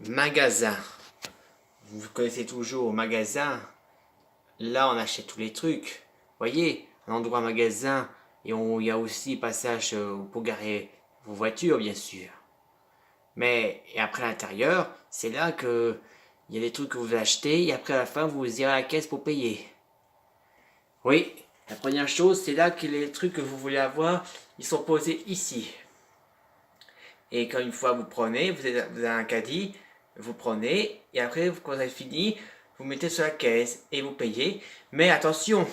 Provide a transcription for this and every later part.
Magasin. Vous connaissez toujours magasin. Là, on achète tous les trucs. Voyez, un endroit magasin. Et il y a aussi passage pour garer vos voitures, bien sûr. Mais et après à l'intérieur, c'est là que il y a des trucs que vous achetez et après à la fin, vous irez à la caisse pour payer. Oui, la première chose, c'est là que les trucs que vous voulez avoir, ils sont posés ici. Et quand une fois vous prenez, vous avez un caddie, vous prenez, et après, quand vous avez fini, vous mettez sur la caisse et vous payez. Mais attention,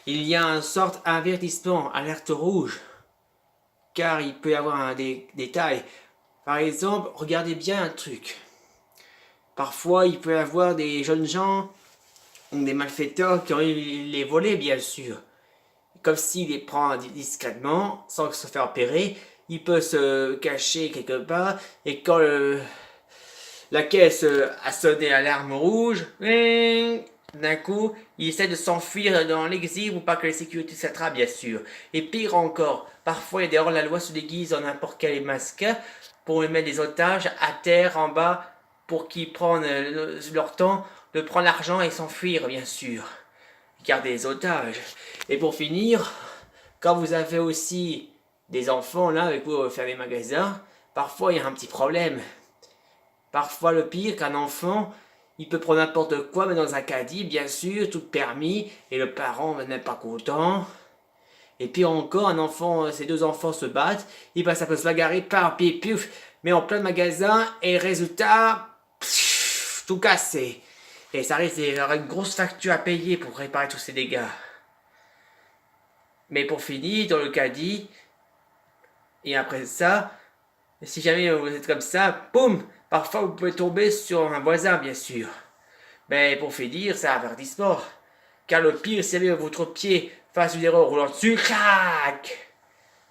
il y a une sorte d'avertissement, alerte rouge, car il peut y avoir des détails. Par exemple, regardez bien un truc. Parfois, il peut y avoir des jeunes gens, ou des malfaiteurs qui ont eu les volets, bien sûr. Comme s'il les prend discrètement, sans se faire repérer, il peut se cacher quelque part, et quand la caisse a sonné l'alarme rouge, d'un coup, il essaie de s'enfuir dans l'exil ou pas que les sécurités s'attrapent, bien sûr. Et pire encore, parfois, d'ailleurs, la loi se déguise en n'importe quel masque pour mettre des otages à terre, en bas, pour qu'ils prennent leur temps de prendre l'argent et s'enfuir, bien sûr. Garder les otages. Et pour finir, quand vous avez aussi des enfants là avec vous faire des magasins, parfois il y a un petit problème. Parfois le pire qu'un enfant, il peut prendre n'importe quoi, mais dans un caddie, bien sûr, tout permis, et le parent n'est pas content. Et puis encore, un enfant, ces deux enfants se battent, et ben ça peut se bagarrer par pied puf, mais en plein magasin, et résultat, tout cassé. Et ça risque d'avoir une grosse facture à payer pour réparer tous ces dégâts. Mais pour finir, dans le caddie, et après ça, si jamais vous êtes comme ça, boum, parfois vous pouvez tomber sur un voisin, bien sûr. Mais pour finir, c'est un avertissement. Car le pire, c'est que votre pied fasse une erreur roulant dessus, crac.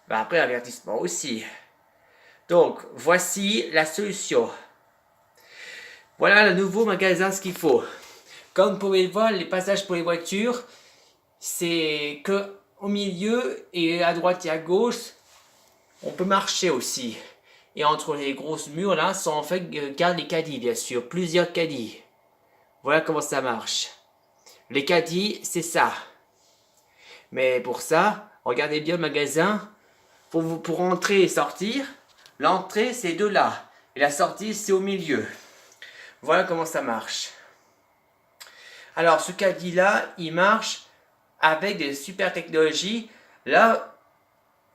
Ben après, avertissement aussi. Donc, voici la solution. Voilà le nouveau magasin, ce qu'il faut. Comme vous pouvez le voir, les passages pour les voitures, c'est que au milieu et à droite et à gauche, on peut marcher aussi. Et entre les grosses murs là, sont en fait gardent les caddies, bien sûr, plusieurs caddies. Voilà comment ça marche. Les caddies, c'est ça. Mais pour ça, regardez bien le magasin. Pour entrer et sortir, l'entrée c'est de là. Et la sortie c'est au milieu. Voilà comment ça marche. Alors ce caddie là, il marche avec des super technologies. Là,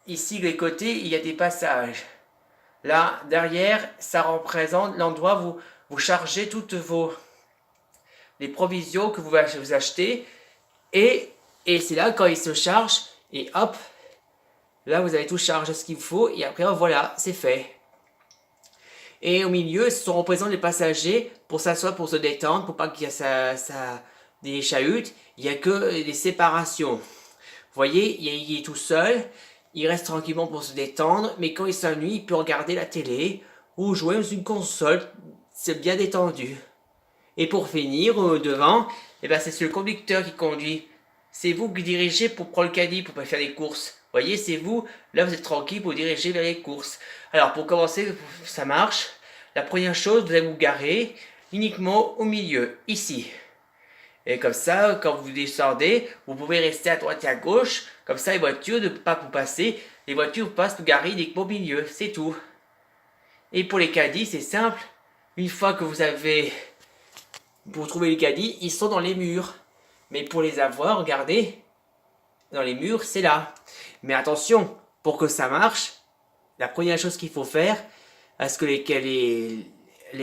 ici, les côtés, il y a des passages. Là, derrière, ça représente l'endroit où vous chargez toutes les provisions que vous achetez. Et c'est là, quand il se charge, et hop, là, vous avez tout chargé ce qu'il faut. Et après, voilà, c'est fait. Et au milieu, ce sont représentés les passagers pour s'asseoir, pour se détendre, pour pas qu'il y ait des chahutes. Il n'y a que des séparations. Vous voyez, il est tout seul, il reste tranquillement pour se détendre, mais quand il s'ennuie, il peut regarder la télé ou jouer sur une console, c'est bien détendu. Et pour finir, devant, c'est le conducteur qui conduit. C'est vous qui dirigez pour prendre le caddie, pour pas faire des courses. Vous voyez, c'est vous, là vous êtes tranquille pour diriger vers les courses. Alors pour commencer, ça marche. La première chose, vous allez vous garer uniquement au milieu, ici. Et comme ça, quand vous descendez, vous pouvez rester à droite et à gauche. Comme ça, les voitures ne peuvent pas vous passer. Les voitures passent vous garer uniquement au milieu. C'est tout. Et pour les caddies, c'est simple. Une fois que vous avez... Pour trouver les caddies, ils sont dans les murs. Mais pour les avoir, regardez. Dans les murs, c'est là. Mais attention, pour que ça marche, la première chose qu'il faut faire, est-ce que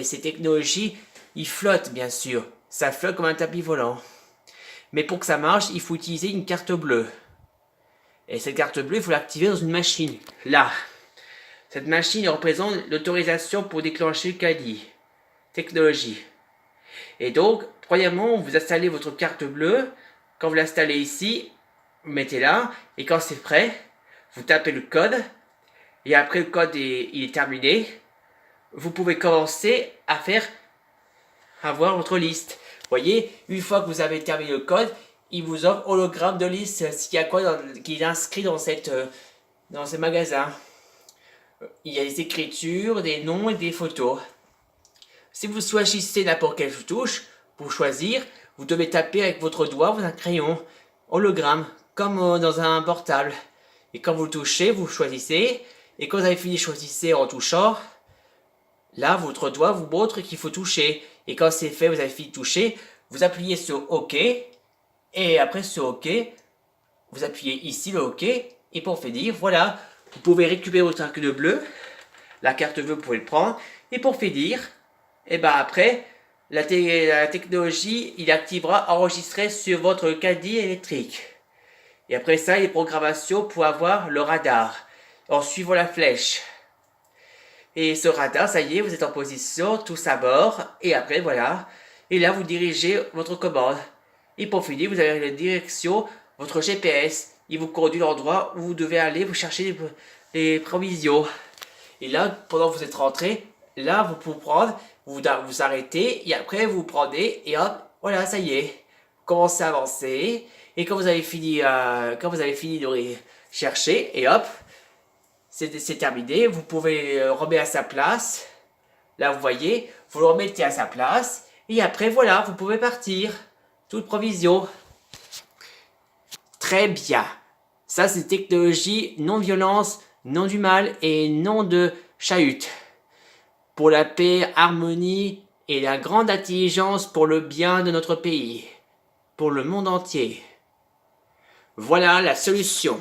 ces technologies, ils flottent, bien sûr. Ça flotte comme un tapis volant. Mais pour que ça marche, il faut utiliser une carte bleue. Et cette carte bleue, il faut l'activer dans une machine. Là. Cette machine représente l'autorisation pour déclencher le caddie. Technologie. Et donc, premièrement, vous installez votre carte bleue. Quand vous l'installez ici, vous mettez là. Et quand c'est prêt, vous tapez le code. Et après le code il est terminé, vous pouvez commencer à voir votre liste. Voyez, une fois que vous avez terminé le code, il vous offre hologramme de liste, s'il y a quoi qui est inscrit dans ce magasin. Il y a des écritures, des noms et des photos. Si vous choisissez n'importe quelle touche, pour choisir, vous devez taper avec votre doigt ou un crayon, hologramme, comme dans un portable. Et quand vous le touchez, vous choisissez. Et quand vous avez fini, choisissez en touchant. Là, votre doigt vous montre qu'il faut toucher. Et quand c'est fait, vous avez fini de toucher, vous appuyez sur OK. Et après sur OK, vous appuyez ici le OK. Et pour finir, voilà, vous pouvez récupérer votre carte bleue. La carte bleue, vous pouvez le prendre. Et pour finir, et ben après, la technologie, il activera enregistrer sur votre caddie électrique. Et après ça, il y a programmation pour avoir le radar en suivant la flèche. Et ce radar, ça y est, vous êtes en position, tous à bord. Et après, voilà. Et là, vous dirigez votre commande. Et pour finir, vous avez la direction, votre GPS. Il vous conduit l'endroit où vous devez aller, vous chercher les provisions. Et là, pendant que vous êtes rentré, là, vous pouvez prendre, vous arrêtez, et après, vous prenez, et hop, voilà, ça y est. Vous commencez à avancer. Et quand vous avez fini de chercher, et hop, c'est terminé. Vous pouvez remettre à sa place. Là, vous voyez, vous le remettez à sa place. Et après, voilà, vous pouvez partir. Toute provision. Très bien. Ça, c'est technologie non-violence, non du mal et non de chahut. Pour la paix, harmonie et la grande intelligence pour le bien de notre pays. Pour le monde entier. Voilà la solution.